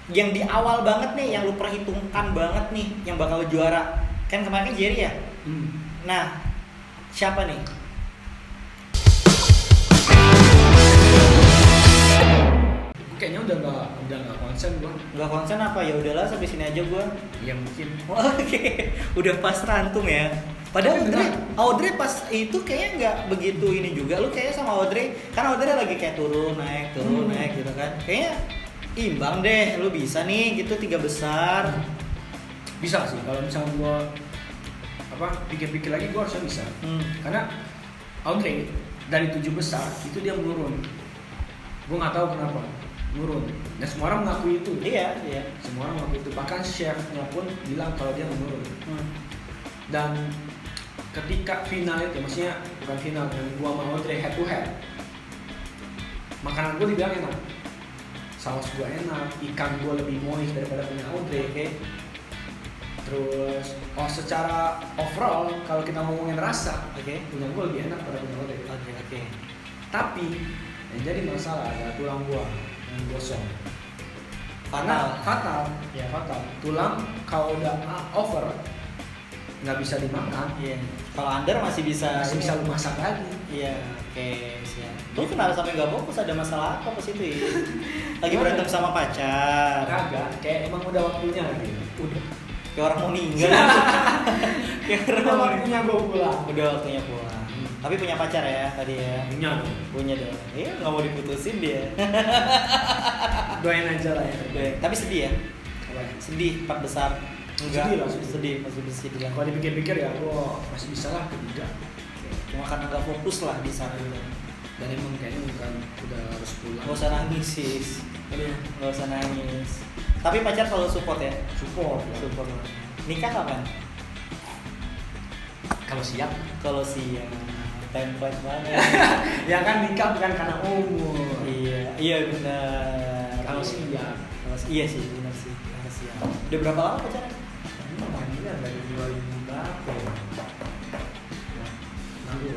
yang di awal banget nih, yang lu perhitungkan banget nih, yang bakal juara. Kan kemarin kan Jerry ya. Nah, siapa nih? Kayaknya udah nggak konsen gua. Nggak konsen apa, ya udahlah sampai sini aja gua. Ya mungkin. Oke, udah pas rantum ya. Padahal Audrey pas itu kayaknya nggak begitu ini juga. Lu kayaknya sama Audrey, kan Audrey lagi kayak turun naik gitu kan. Kayaknya imbang deh, lu bisa nih gitu 3 besar. Bisa sih kalau misalnya gua pikir-pikir lagi gua harusnya bisa. Karena Audrey dari 7 besar itu dia menurun. Gua nggak tahu kenapa menurun. Dan semua orang mengakui itu. Iya. Semua orang mengakui itu. Bahkan chefnya pun bilang kalau dia menurun. Dan ketika final itu, maksudnya bukan final, dengan gua sama Audrey head to head, makanan gua dibilang enak, saus gua enak, ikan gua lebih moist daripada punya Audrey. Oke. Terus secara overall kalau kita ngomongin rasa, punya gua lebih enak daripada punya Audrey. Oke. Tapi yang jadi masalah adalah tulang gua yang gosong. Fatal. Tulang kalau udah over nggak bisa dimakan. Iya. Kalau under masih bisa lu masak lagi. Iya, oke, siap. Lu kenapa sampai nggak fokus? Ada masalah apa pas itu ya? Lagi berantem sama pacar? Kagak, kayak emang udah waktunya gitu. Udah. Kayak orang mau meninggal. Kayak orang Udah mau waktunya gua pulang. Udah waktunya pulang. Tapi punya pacar ya tadi ya? Punya dong. Iya, nggak mau diputusin dia. Doain aja lah ya. Tapi sedih ya? Apa? Sedih 4 besar. Enggak, sedih. masih sedih lah. Kalau dipikir-pikir ya, gua masih bisa lah ketiga. Cuma karena nggak fokus lah di sana itu. Dan emang kayaknya bukan udah harus pulang. Gak usah nangis sis. Gak usah nangis. Tapi pacar selalu support ya? Support lah. Nikah kapan? Kalau siap. Template banget. Ya kan nikah bukan karena umur. Iya benar. Kalau siap. Iya sih, benar sih. Harus siap. Udah berapa lama pacaran? Ini dari 2000 berapa ya?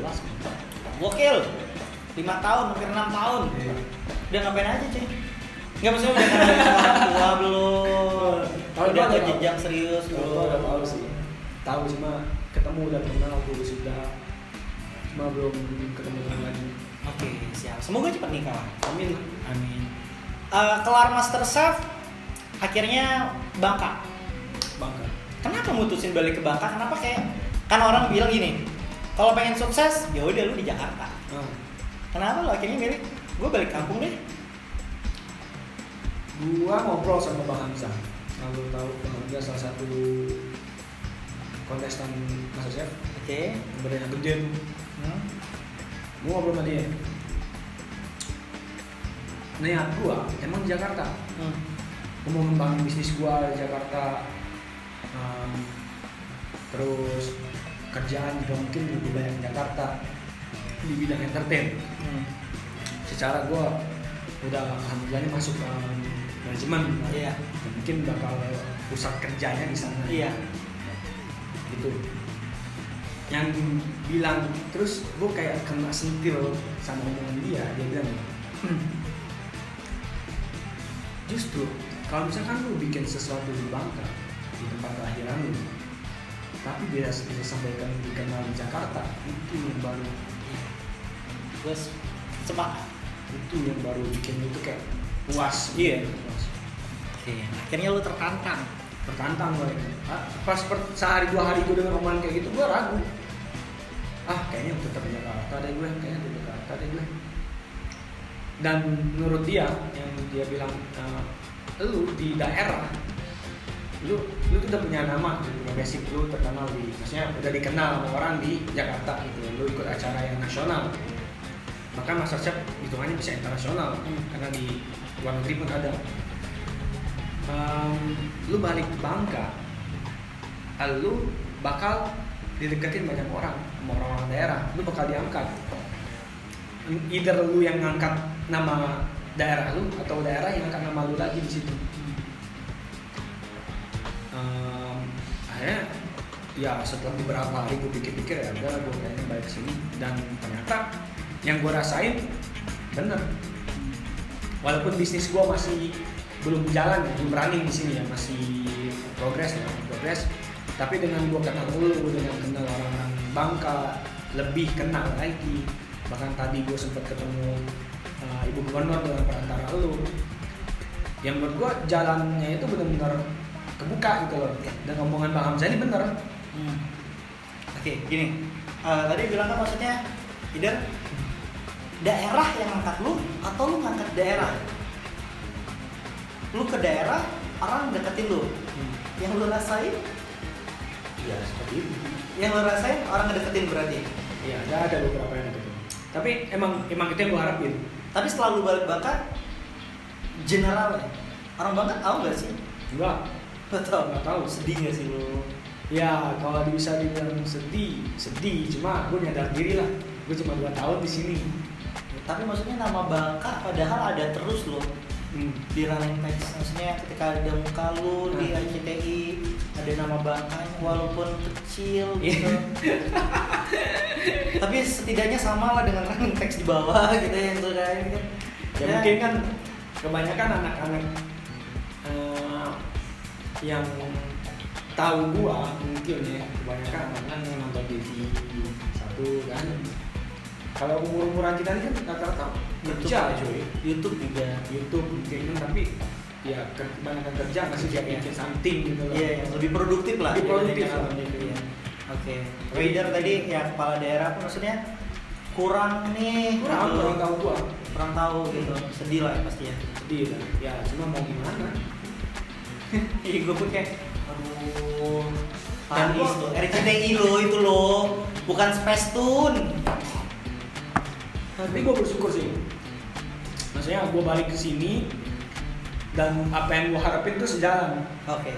16. Gokil. 5 tahun, hampir 6 tahun. Udah ngapain aja cuy? Enggak, maksudnya udah kenal sama orang tua belum? Udah ke jenjang serius belum? Udah tahu sih. Tahu cuma ketemu udah kenal dulu sudah. Cuma belum ketemu lagi. Oke, siap. Semoga cepat nikah. Amin. Kelar MasterChef, akhirnya Bangka. Kenapa mutusin balik ke Bangka? Kenapa kan orang bilang gini, kalau pengen sukses, ya udah lu di Jakarta. Kenapa lo akhirnya milih? Gue balik kampung deh. Gua ngobrol sama Bang Hamzah. Lalu tahu Bang Hamzah salah satu kontestan MasterChef. Oke. Badannya gede tuh. Gua ngobrol sama dia. Niat gua emang di Jakarta. Gua mau ngembangin bisnis gua di Jakarta. Terus kerjaan juga mungkin lebih banyak di Jakarta di bidang entertain. Secara gue udah alhamdulillah masuk ke manajemen. Iya. Mungkin bakal pusat kerjanya di sana. Iya. Gitu. Yang bilang terus gue kayak kena sentil sama omongan dia bilang justru kalau misalkan lu bikin sesuatu di Bangka di tempat kelahiran lu, tapi dia bisa sampaikan dikenal di Jakarta, itu yang baru. Terus semangat. Itu yang baru bikin itu kayak puas. Iya. Puas. Oke. Akhirnya lu tertantang. Gue. Pas sehari 2 hari gue denger omongan kayak gitu, gue ragu. Kayaknya tetap di Jakarta deh gue. Dan menurut dia, yang dia bilang, lu di daerah, lu tuh udah punya nama, punya basic, lu terkenal maksudnya udah dikenal sama orang di Jakarta gitu. Lu ikut acara yang nasional, bahkan MasterChef hitungannya bisa internasional karena di luar negeri pun ada. Lu balik ke Bangka, lu bakal dideketin banyak orang sama orang-orang daerah, lu bakal diangkat. Either lu yang ngangkat nama daerah lu atau daerah yang angkat nama lu lagi di situ. Akhirnya ya setelah beberapa hari gue pikir-pikir ya udah gue kayaknya balik sini, dan ternyata yang gue rasain bener. Walaupun bisnis gue masih belum jalan ya, belum running di sini ya, masih progres. Tapi dengan gue kenal lu, dengan kenal orang-orang Bangka, lebih kenal lagi. Bahkan tadi gue sempat ketemu Ibu Gubernur dengan perantara lu. Yang menurut gue jalannya itu benar-benar kebuka gitu loh. Dan omongan Bang Hamzah ini bener. Oke, gini. Tadi bilang kan maksudnya either daerah yang ngangkat lu atau lu ngangkat daerah. Lu ke daerah, orang deketin lu. Yang lu rasain? Ya seperti itu. Yang lu rasain orang ngedeketin berarti. Iya, ada beberapa yang gitu. Tapi emang itu yang gue harapin. Tapi setelah lu balik Bangka, general ya. Orang Bangka tahu nggak sih? Enggak. Nggak tahu. Sedih nggak sih lu? Ya kalau bisa dibilang sedih. Cuma gue nyadar diri lah. Gue cuma 2 tahun di sini. Tapi maksudnya nama Bangka padahal ada terus loh di running text. Maksudnya ketika ada muka lu di RCTI ada nama Bangkanya walaupun kecil gitu. Tapi setidaknya sama lah dengan running text di bawah gitu yang sudah gitu. Ya mungkin kan kebanyakan anak-anak yang tahu gua mungkin ya, kebanyakan anak-anak yang nonton TV satu kan. Kalau umur-umuran kita ini kan rata-rata kerja cuy. YouTube juga. YouTube mungkin kan, tapi ya kebanyakan kerja masih dia bikin something gitu loh. Iya, yang lebih produktif lah. Lebih produktif lah. Iya. Oke. Rider tadi ya kepala daerah pun maksudnya kurang nih. Kurang tahu gua. Kurang tahu gitu. Sedih lah pasti ya. Sedih lah. Ya cuma mau gimana? Iya gue pun kayak aduh. Dan Paris tuh, RCTI lo itu lo, bukan Space Tune. Tapi gue bersyukur sih. Maksudnya gue balik ke sini dan apa yang gue harapin tuh sejalan. Oke.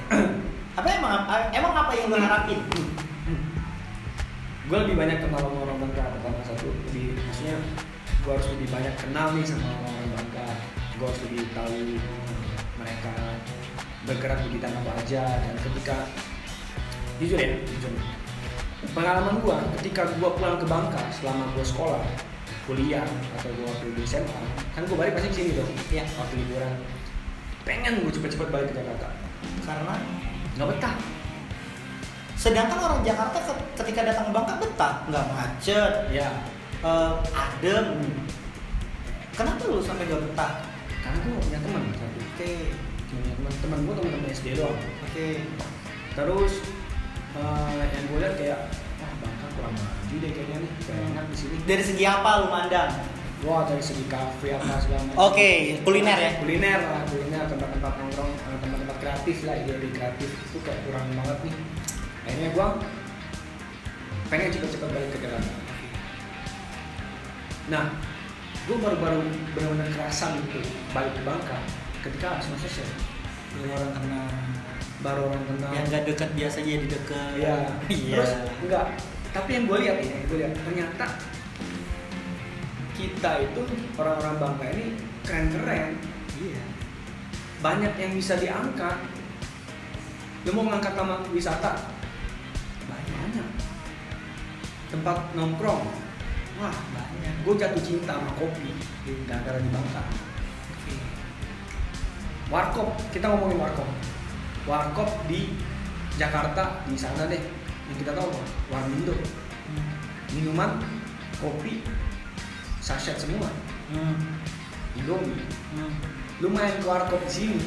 Emang apa yang lo harapin? Gue lebih banyak kenal sama orang Bangka, pertama satu. Maksudnya gue harus lebih banyak kenal nih sama orang Bangka. Gue harus lebih tahu mereka bergerak di bidang apa aja. Dan ketika jujur pengalaman gue ketika gue pulang ke Bangka selama gue sekolah, kuliah atau gue waktu di SMA, kan gue balik pasti kesini dong. Iya. Waktu liburan, pengen gue cepet-cepet balik ke Jakarta Karena nggak betah. sedangkan orang Jakarta ketika datang ke Bangka betah, nggak macet, Ya, adem. Kenapa lu sampai nggak betah? karena gue punya teman satu. Oke. Punya teman gue teman SD doang. Oke. Terus yang gue lihat kayak wah Bangka kurang maju deh kayaknya nih, kayak enak di sini. Dari segi apa lu mandang? Wah dari segi kafe apa segala macam. Oke, kuliner ya. Kuliner tempat-tempat nongkrong, tempat-tempat kreatif lah, ide kreatif itu kayak kurang banget nih. Akhirnya gue pengen cepet-cepet balik ke Jakarta. Nah, gue baru-baru benar-benar kerasa gitu balik ke Bangka ketika habis masa sih. Baru orang kenal. Yang nggak dekat biasa jadi dekat. Iya. Iya. Terus enggak. Tapi yang gue lihat ternyata kita itu orang-orang Bangka ini keren-keren. Iya. Banyak yang bisa diangkat. Lu mau ngangkat nama wisata? Banyak. Tempat nongkrong. Wah, Banyak. gue jatuh cinta sama kopi gara-gara di Bangka. Oke. Warkop, kita ngomongin warkop. Warkop di Jakarta, di sana deh. Yang kita tahu Warmindo. Minuman, kopi, sachet semua. Indomie. Lu main ke warkop di sini,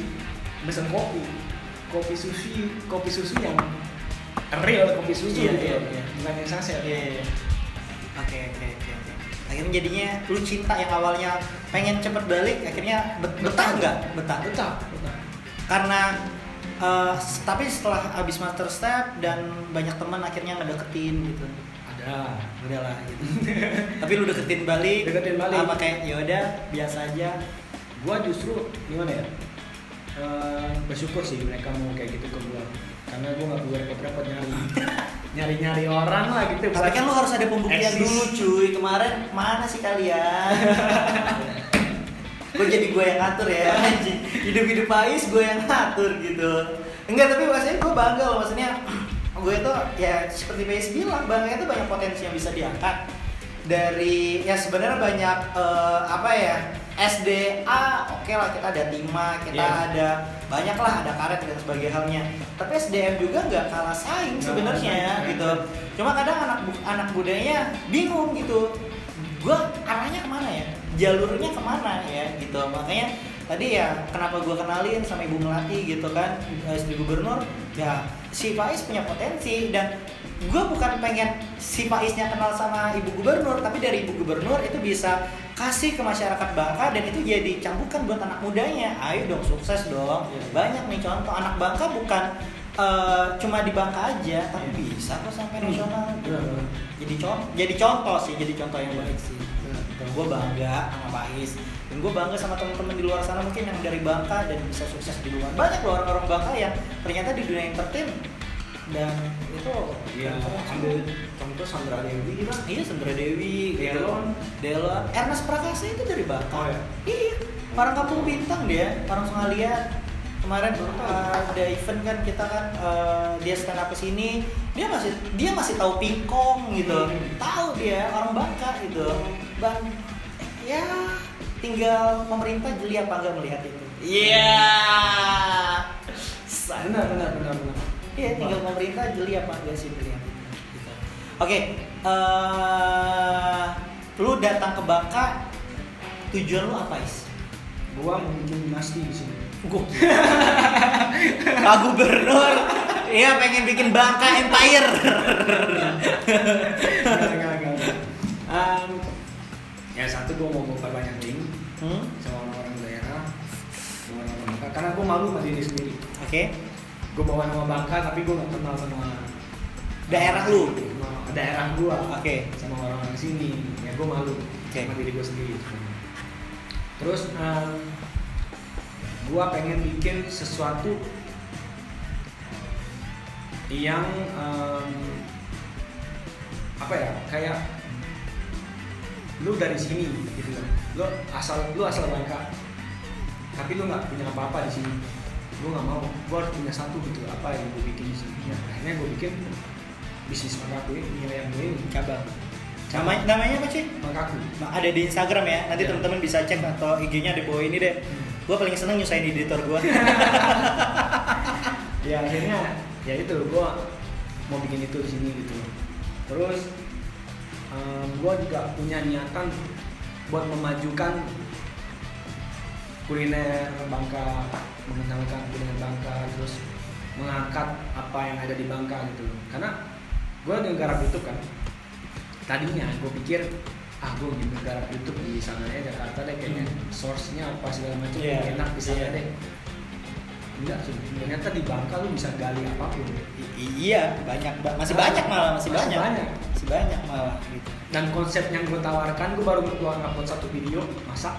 pesen kopi susu yang real kopi susu. Iya. Bukan yang sachet. Iya. Oke. Akhirnya jadinya lu cinta yang awalnya pengen cepet balik, akhirnya betah nggak? Betah. Karena tapi setelah abis master step dan banyak teman akhirnya ngedeketin gitu. Ada. Udahlah gitu. Tapi lu deketin balik. Apa kayak ya udah biasa aja. Gua justru gimana ya? Bersyukur sih mereka mau kayak gitu ke gua. Karena gua nggak perlu repot-repot nyari orang lah gitu. Tapi kan lu harus ada pembuktian eksis. dulu cuy. Kemarin mana sih kalian? Gue jadi gue yang ngatur ya anjing. Hidup Ais gue yang ngatur gitu. Enggak, tapi maksudnya gue bangga loh. Maksudnya gue tuh ya seperti PS bilang, Bangka itu banyak potensi yang bisa diangkat. Dari ya sebenarnya banyak apa ya, SDA oke lah, kita ada Tima, kita ada banyak lah, ada karet dan sebagainya halnya. Tapi SDM juga nggak kalah saing sebenarnya gitu. Cuma kadang anak budaya bingung gitu. Gua arahnya kemana ya? Jalurnya kemana ya gitu. Makanya tadi ya kenapa gue kenalin sama Ibu Melati gitu kan, istri gubernur, ya si Faiz punya potensi. Dan gue bukan pengen si Faiznya kenal sama Ibu Gubernur, tapi dari Ibu Gubernur itu bisa kasih ke masyarakat Bangka dan itu jadi cambukan buat anak mudanya. Ayo dong, sukses dong. Banyak nih contoh anak Bangka bukan cuma di Bangka aja, tapi bisa kok sampai nasional. Jadi contoh sih, jadi contoh yang baik sih. Dan gue bangga sama Faiz. Dan gue bangga sama teman-teman di luar sana mungkin yang dari Bangka dan bisa sukses di luar. Banyak loh orang-orang Bangka yang ternyata di dunia entertain dan itu ambil contoh Sandra Dewi kan. Iya, Sandra Dewi, Delon, Ernest Prakasa itu dari Bangka. Oh ya. Iya, orang Kampung Bintang dia, orang Sungalia. Kemarin ada event kan kita kan dia stand up kesini, dia masih tahu pingkong gitu. Tahu dia orang Bangka gitu. Bang, ya tinggal pemerintah jeli apa enggak melihat itu. Iya. Benar. Iya, tinggal pemerintah jeli apa enggak sih melihat itu. Gitu. Oke, lu datang ke Bangka, tujuan lu apa, Is? Gua mau bikin dinasti di sini. Gua Pak Gubernur, iya pengen bikin Bangka Empire. Enggak. Ya satu gua mau banyak link sama orang-orang daerah, sama orang Bangka. Karena gua malu sama diri sendiri. Oke. Gua bawa nama Bangka tapi gua nggak kenal sama Daerah lu. Sama daerah gua. Oke. Sama orang-orang sini. Ya gua malu sama diri gua sendiri. Terus gua pengen bikin sesuatu yang apa ya, kayak lu dari sini gitu loh. Lu asal Bangka, tapi lu nggak punya apa-apa di sini. Lu nggak mau, gua harus punya satu gitu. Apa yang gua bikin di sini? Ya, akhirnya gua bikin bisnis Mangkaku ini, nilai yang gue ini. Cabang. Namanya apa sih? Mangkaku. Ada di Instagram ya. Nanti Ya. teman-teman bisa cek atau IG-nya di bawah ini deh. Gue paling seneng nyusahin editor gue. Ya akhirnya ya itu gua mau bikin itu di sini gitu. Terus gua juga punya niatan buat memajukan kuliner Bangka, mengenalkan kuliner Bangka, terus mengangkat apa yang ada di Bangka gitu. Karena gua negara YouTube kan. Tadinya gua pikir gue gitu garap YouTube di sana ya, Jakarta deh kayaknya source-nya apa segala macam enak di sana deh. Enggak sih, ternyata di Bangka lu bisa gali apapun. Iya, masih banyak malah. Gitu. Dan konsep yang gue tawarkan, gue baru keluar upload satu video masak.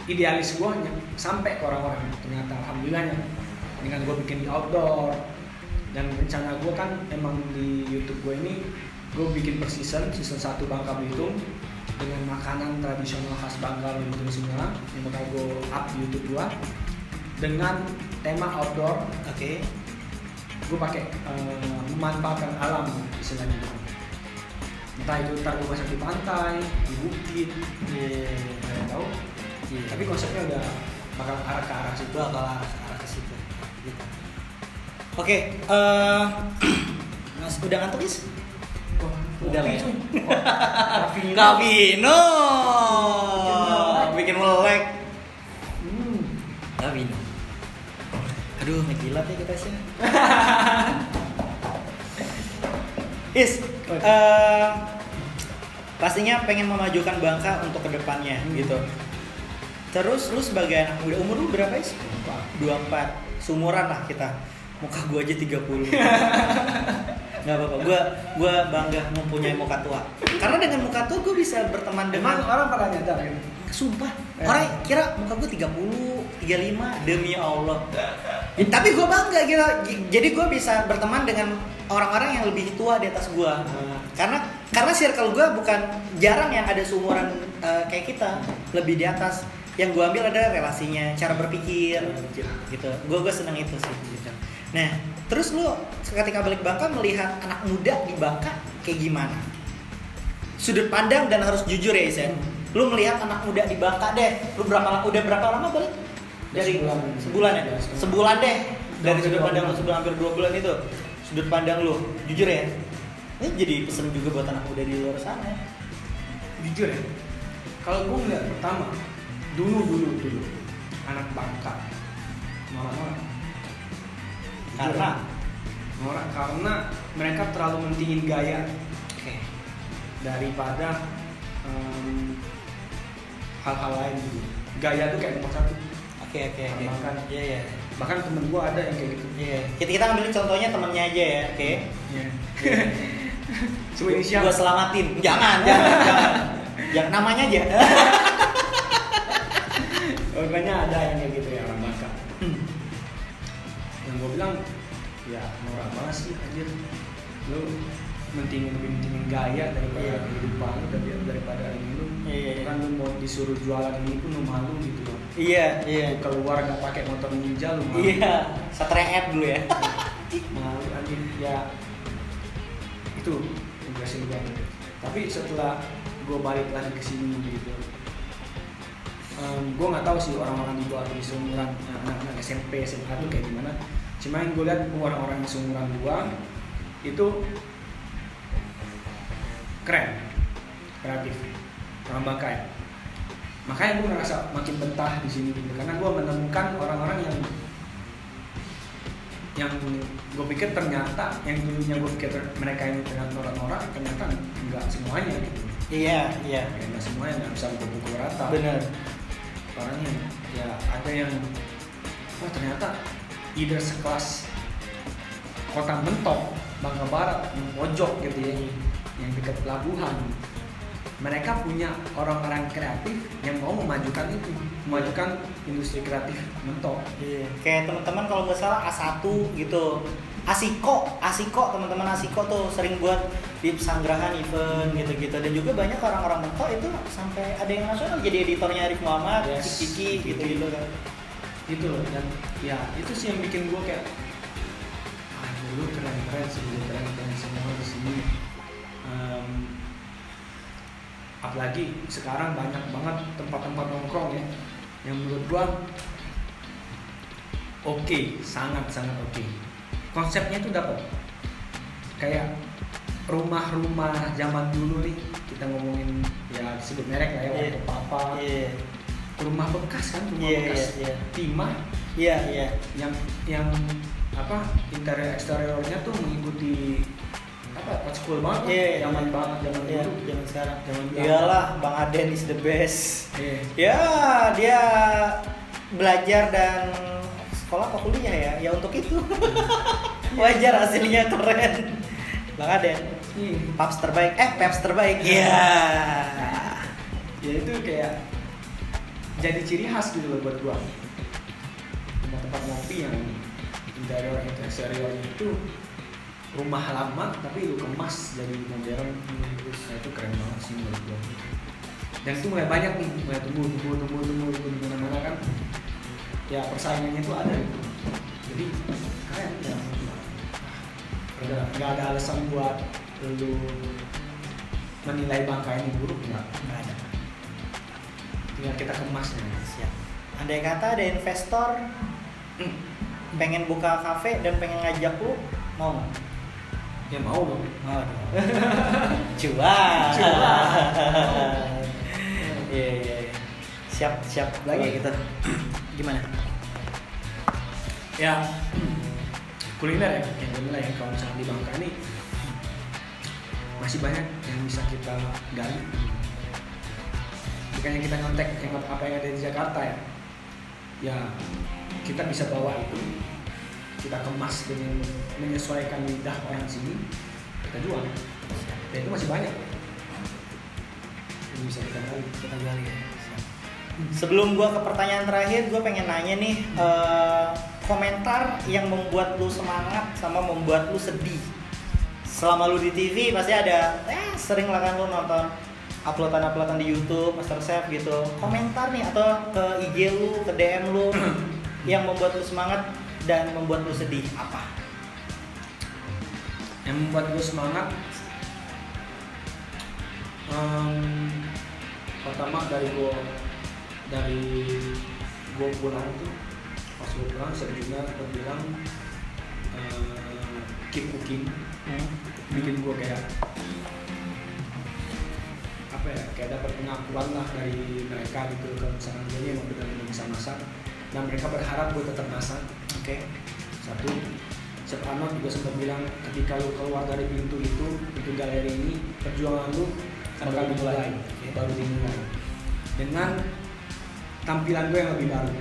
Idealis gue sampai ke orang-orang, ternyata alhamdulillahnya dengan gue bikin di outdoor. Dan rencana gue kan emang di YouTube gue ini gue bikin per season 1 Bangka Belitung dengan makanan tradisional khas Bangka Belitung Semarang yang bakal gue up di YouTube gue dengan tema outdoor. Oke. Gue pakai memanfaatkan alam istilahnya. Entah itu ntar gue masak di pantai, di bukit, nggak tahu. Tapi konsepnya udah bakal arah ke arah situ. Arah ke situ. Gitu. Oke, Mas udah ngantuk, Is? Udah lah ya. Gavino. Bikin melek. Gavino. Aduh, ngejilat ya kita sih. Is, pastinya pengen memajukan Bangka untuk kedepannya gitu. Terus lu sebagai anak muda, umur lu berapa, Is? 24. Sumuran lah kita. Muka gua aja 30. Nggak apa-apa, gue bangga mempunyai muka tua. Karena dengan muka tua gue bisa berteman dengan orang pada nyadar gitu. Sumpah, orang kira muka gue 30, 35, demi Allah. Tapi gue bangga gitu. Jadi gue bisa berteman dengan orang-orang yang lebih tua di atas gue. Karena circle gue bukan jarang yang ada seumuran kayak kita, lebih di atas. Yang gue ambil adalah relasinya, cara berpikir, gitu. Gue seneng itu sih. Gitu. Nah, terus lu ketika balik Bangka melihat anak muda di Bangka kayak gimana? Sudut pandang dan harus jujur ya, Isen. Lu melihat anak muda di Bangka deh. Lu udah berapa lama balik? Dari sebulan ya? Sebulan deh. Dari sudut pandang lu sebulan, hampir 2 bulan itu. Sudut pandang lu, jujur ya. Ini jadi pesan juga buat anak muda di luar sana. Jujur ya. Kalau gue ngeliat pertama, dulu anak Bangka norak. Karena mereka terlalu mentingin gaya. Oke. Daripada hal-hal lain gitu. Gaya tuh kayak nomor satu. Oke. Iya. Bahkan temen gue ada yang kayak gitu. Iya. Kita ngambil contohnya temennya aja ya, oke? Iya. Coba inisial. Gua selamatin. Jangan. Jangan namanya aja. Pokoknya ada yang kayak gitu ya orang Bangka. Yang gue bilang ya norak banget sih anjir. Lu lebih mentingin gaya daripada kehidupan lu, daripada ini lu. Iya. Kan lu mau disuruh jualan ini pun lu malu gitu loh. Iya. Lu keluar nggak pakai motor ninja lu malu. Iya, Satria dulu ya. Malu anjir ya. Itu jelasin gue. Tapi setelah gue balik lagi ke sini gitu, gue nggak tahu sih orang-orang di luar di seumuran anak-anak SMP SMA tuh kayak gimana. Cuma yang gue lihat orang-orang di seumuran gue itu keren, kreatif, orang Bangka ya. Makanya gue ngerasa makin betah di sini gitu, karena gue menemukan orang-orang yang gue pikir ternyata yang dulunya gue pikir mereka ini ternyata norak-norak, ternyata enggak semuanya gitu. Iya. Enggak semuanya, nggak bisa pukul rata. Benar. Orangnya ya ada yang ternyata either sekelas Kota Mentok, Bangka Barat, yang pojok gitu ya, yang dekat pelabuhan. Mereka punya orang-orang kreatif yang mau memajukan industri kreatif Mentok. Iya. Kayak teman-teman kalau nggak salah A1 gitu. Asiko teman-teman Asiko tuh sering buat di pesanggrahan event gitu-gitu, dan juga banyak orang-orang Mentok itu sampai ada yang nasional jadi editornya Arif Muhammad, Yes. Kiki gitu kan. Gitu loh, dan ya itu sih yang bikin gue kayak dulu keren semua di sini. Apalagi sekarang banyak banget tempat-tempat nongkrong ya yang menurut gue oke, sangat oke. Konsepnya tuh dapat kayak rumah-rumah zaman dulu nih, kita ngomongin ya sebut merek lah ya, waktu papa. Iya. Rumah bekas kan, bekas timah. Iya. Yang apa, interior eksteriornya tuh mengikuti apa, school banget. Zaman dulu. Zaman sekarang. Zaman Iyalah, Bang Aden is the best. Iya. Ya, dia belajar dan sekolah atau kuliah ya untuk itu. Wajar, hasilnya keren. Bang Aden, Paps terbaik. Peps terbaik. Iya. Ya itu kayak jadi ciri khas gitu loh buat gua. Tempat ngopi yang interior eksteriornya itu rumah lama tapi lu kemas jadi modern. Nah, itu keren banget sih menurut gua. Dan itu mulai banyak nih, mulai tumbuh di mana-mana kan. Ya persaingannya itu ada gitu. Jadi keren ya. Nggak ada alasan buat lu menilai Bangka ini buruk, nggak ada. Tinggal kita kemasnya. Siap. Andai kata ada investor pengen buka kafe dan pengen ngajak lu, mau nggak? Ya mau dong. Mau dong. Cuan. Iya. Siap lagi kita. Gimana? Ya kuliner ya, yang gue yang kalau misalnya di Bangka ini masih banyak yang bisa kita gali. Bukannya kita ngontek yang apa yang ada di Jakarta ya, ya kita bisa bawa itu, kita kemas dengan menyesuaikan lidah orang sini, kita jual. Dan itu masih banyak yang bisa kita gali ya. Sebelum gua ke pertanyaan terakhir, gua pengen nanya nih, komentar yang membuat lu semangat sama membuat lu sedih. Selama lu di TV pasti ada, sering lah kan lu nonton uploadan di YouTube, MasterChef gitu. Komentar nih atau ke IG lu, ke DM lu yang membuat lu semangat dan membuat lu sedih apa? Yang membuat gue semangat, pertama dari gue pulang tuh, pas gue pulang sebenarnya gue bilang keep cooking, bikin gue kayak apa ya, kayak dapat pengakuan lah dari mereka gitu kalau misalkan gue emang benar-benar bisa masak, dan mereka berharap gue tetap masak. Oke. Satu, Chef Arnold juga sempat bilang ketika lu keluar dari pintu galeri ini, perjuangan lu bakal dimulai, baru dimulai dengan tampilan gue yang lebih baru.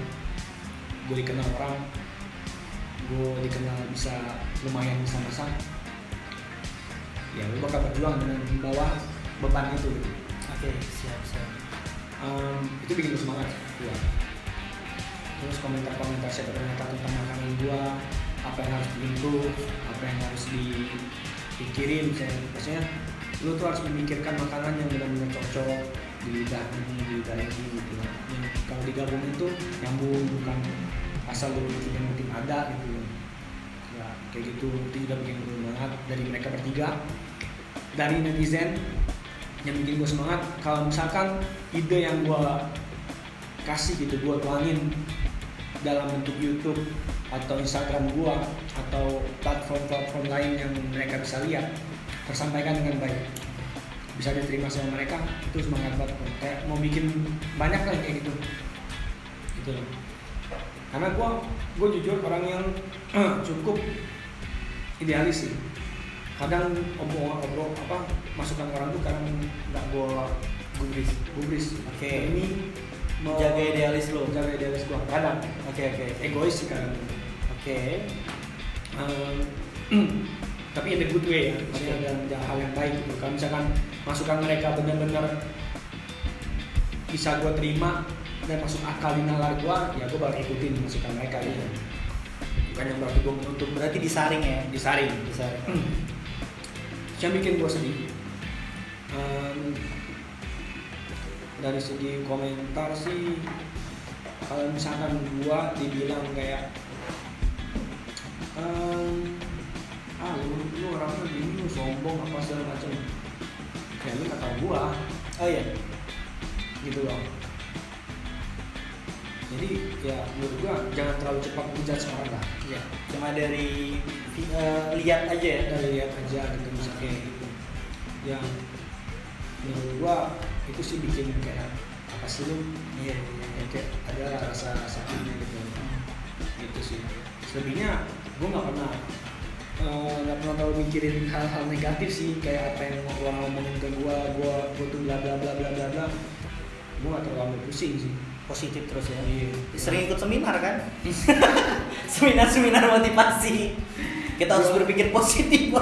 Gue dikenal orang, gue dikenal lumayan bisa masak. Ya lu bakal berjuang dengan membawa beban itu gitu. Oke, siap. Itu bikin gue semangat gua. Terus komentar-komentar saya ternyata tentang makanan gua, apa yang harus diimprove, apa yang harus dipikirin, maksudnya lu tuh harus memikirkan makanan yang benar-benar cocok di lidah ini gitu. Yang kalau digabung itu nyambung, bukan asal lu bikin yang penting ada gitu. Ya kayak gitu, itu juga bikin gue semangat dari mereka bertiga. Dari netizen yang bikin gue semangat, kalau misalkan ide yang gue kasih gitu, gue tuangin dalam bentuk YouTube atau Instagram gue atau platform-platform lain yang mereka bisa lihat, tersampaikan dengan baik, bisa diterima sama mereka, itu semangat banget. Kayak mau bikin banyak lah kayak gitu loh. Karena gue jujur orang yang cukup idealis sih. Kadang obrol masukan orang tuh kadang nggak gue gubris. Oke. Ini Jaga idealis lo. Jaga idealis gue. Kadang. Oke. Egois sih kadang. Oke. Tapi in the good way ya. Maksudnya dalam hal yang baik gitu. Kalau misalkan masukan mereka benar-benar bisa gue terima dan masuk akal di nalar gue, ya gue bakal ikutin masukan mereka gitu. Bukan yang berarti gue menutup. Berarti disaring ya? Disaring. Yang bikin gue sedih dari segi komentar sih, kalau misalkan gue dibilang kayak lu orangnya gini, lu sombong apa segala macam, ya lu nggak tahu gue. Oh iya. Gitu loh. Jadi ya menurut gue jangan terlalu cepat menjudge orang lah. Iya. Cuma dari lihat aja ya. Dari lihat aja gitu misalnya. Yang menurut gua itu sih bikin kayak apa sih lu? Iya. Kayak ada rasa sakitnya gitu. Gitu sih. Selebihnya gua nggak pernah terlalu mikirin hal-hal negatif sih, kayak apa yang orang ngomongin ke gua tuh bla bla bla bla bla bla. Gua nggak terlalu pusing sih. Positif terus ya. Iya. Sering ikut seminar kan? Seminar motivasi. Kita harus berpikir positif.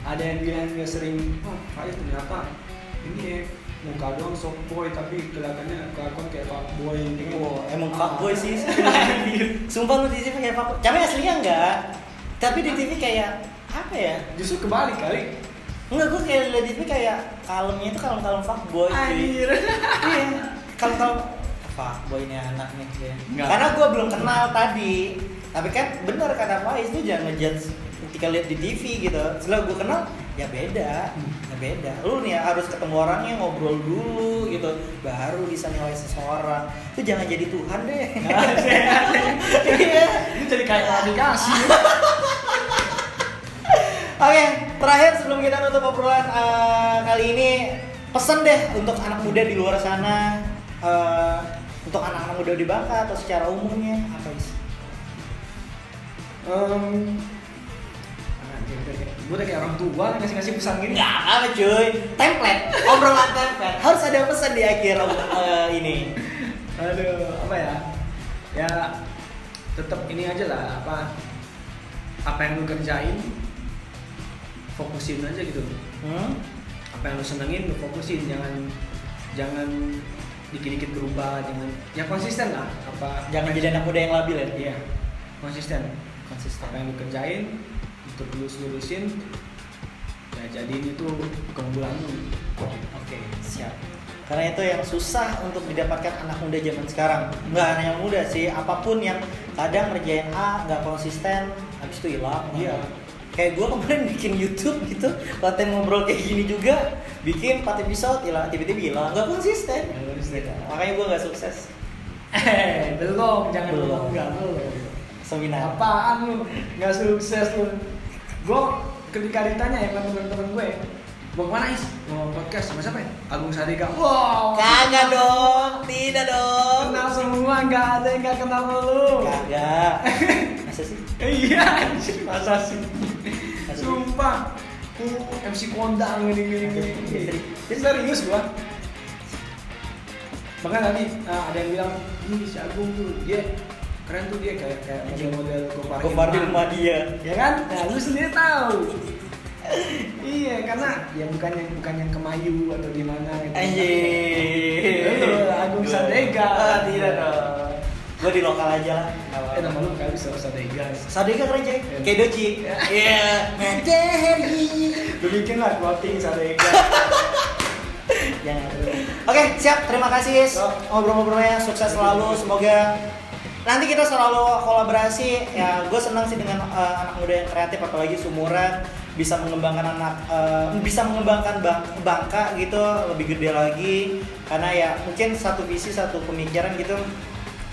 Ada yang bilang dia sering, Faiz ternyata ini ya muka doang soft boy tapi kelihatannya kelakuan kayak fuckboy. Emang fuckboy sih. Sumpah lu di TV kayak fuckboy. Tapi aslinya enggak. Tapi di TV kayak apa ya? Justru kebalik kali. Enggak, gue kayak liat di TV kayak kalemnya itu kalem fuckboy. Anjir. Iya. Kalau fuckboy ini anak nih ya. Enggak. Karena gue belum kenal tadi. Tapi kan benar kata Faiz tuh jangan ngejudge ketika lihat di TV gitu. Setelah gue kenal ya beda. Lu nih harus ketemu orangnya, ngobrol dulu gitu, baru bisa nilai seseorang. Itu jangan jadi Tuhan deh. Iya. Ini jadi kayak aplikasi. Oke, terakhir sebelum kita nutup obrolan kali ini, pesan deh untuk anak muda di luar sana, untuk anak-anak muda di Bangka atau secara umumnya apa sih? Gue udah kayak orang tua ngasih pesan gini. Nggak apa cuy, template, obrolan template. Harus ada pesan di akhir ini. Aduh, apa ya? Ya tetap ini aja lah, apa yang lu kerjain fokusin aja gitu. Apa yang lu senengin lu fokusin, jangan dikit-dikit berubah, jangan konsisten lah. Jangan jadi anak muda yang labil ya. Iya, konsisten. Apa yang lu kerjain untuk lurusin, ya jadiin itu keunggulan lu. Oke, siap. Karena itu yang susah untuk didapatkan anak muda zaman sekarang. Nggak hanya yang muda sih, apapun yang kadang ngerjain A nggak konsisten, habis itu hilang. Iya. Kayak gue kemarin bikin YouTube gitu, konten ngobrol kayak gini juga, bikin 4 episode, tiba-tiba hilang, nggak konsisten. Makanya gue nggak sukses. Belum, jangan Belum. enggak belum. Seminar. Apaan lu? Nggak sukses lu. Gue ketika ditanya ya sama teman-teman gue, mau kemana Is? Mau podcast sama siapa ya? Agung Sadega. Wow. Kagak dong, tidak dong. Kenal semua, nggak ada yang nggak kenal lu. Kagak. Masa sih? Iya, anjir, masa sih? Sumpah. MC kondang gini. Serius gua. Bahkan tadi ada yang bilang, "Ih, si Agung tuh dia keren tuh, dia kayak model Gofardil Madia. ya kan? Nah, lu sendiri tahu. Iya, karena ya bukan yang Kemayu atau di mana gitu. Anjir. Agung Sadega. Tidak dong. Gue di lokal aja lah. Nama lu kali Sadega. Sadega keren cek. Kayak Doci. Iya. Lu bikin lah clothing Sadega. Jangan. Oke, siap. Terima kasih Is. Ngobrol-ngobrolnya sukses selalu. Semoga nanti kita selalu kolaborasi. Ya, gue senang sih dengan anak muda yang kreatif, apalagi seumuran, bisa mengembangkan Bangka gitu lebih gede lagi. Karena ya mungkin satu visi, satu pemikiran gitu.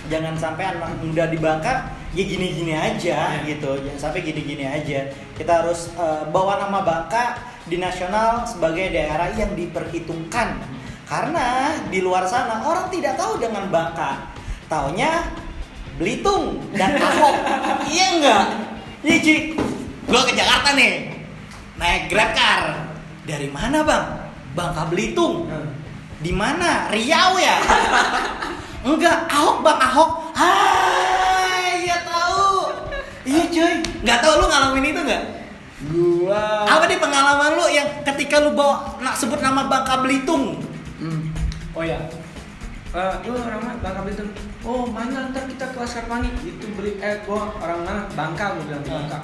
Jangan sampai anak muda di Bangka ya gini-gini aja gitu. Jangan sampai gini-gini aja. Kita harus bawa nama Bangka di nasional sebagai daerah yang diperhitungkan. Karena di luar sana orang tidak tahu dengan Bangka. Taunya Belitung dan Ahok. Iya enggak? Iya Ci. Gua ke Jakarta nih. Naik Grab car. Dari mana, Bang? Bangka Belitung. Di mana? Riau ya? Enggak, Ahok Bang, Ahok. Iya tahu. Iya cuy. Enggak tahu lu ngalamin itu enggak? Gua. Apa nih pengalaman lu yang ketika lu bawa sebut nama Bangka Belitung? Oh ya. Lu orang mana? Bangka Belitung. Oh, mana ntar kita ke Laskar Pelangi. Itu gua orang mana? Bangka, gua bilang di Bangka.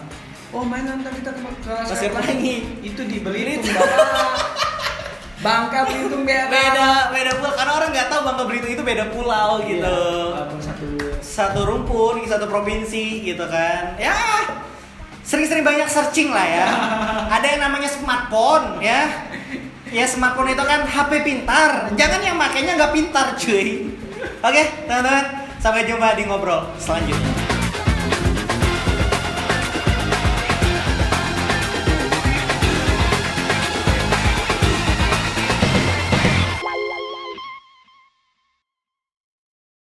Oh, mana ntar kita ke Laskar Pelangi. Itu di Belitung, Bapak. Bangka Belitung beda pulau, karena orang nggak tahu Bangka Belitung itu beda pulau gitu. Satu rumpun, satu provinsi gitu kan. Ya, sering-sering banyak searching lah ya. Ada yang namanya smartphone ya. Ya smartphone itu kan HP pintar. Jangan yang makainya nggak pintar cuy. Oke, teman-teman, sampai jumpa di ngobrol selanjutnya.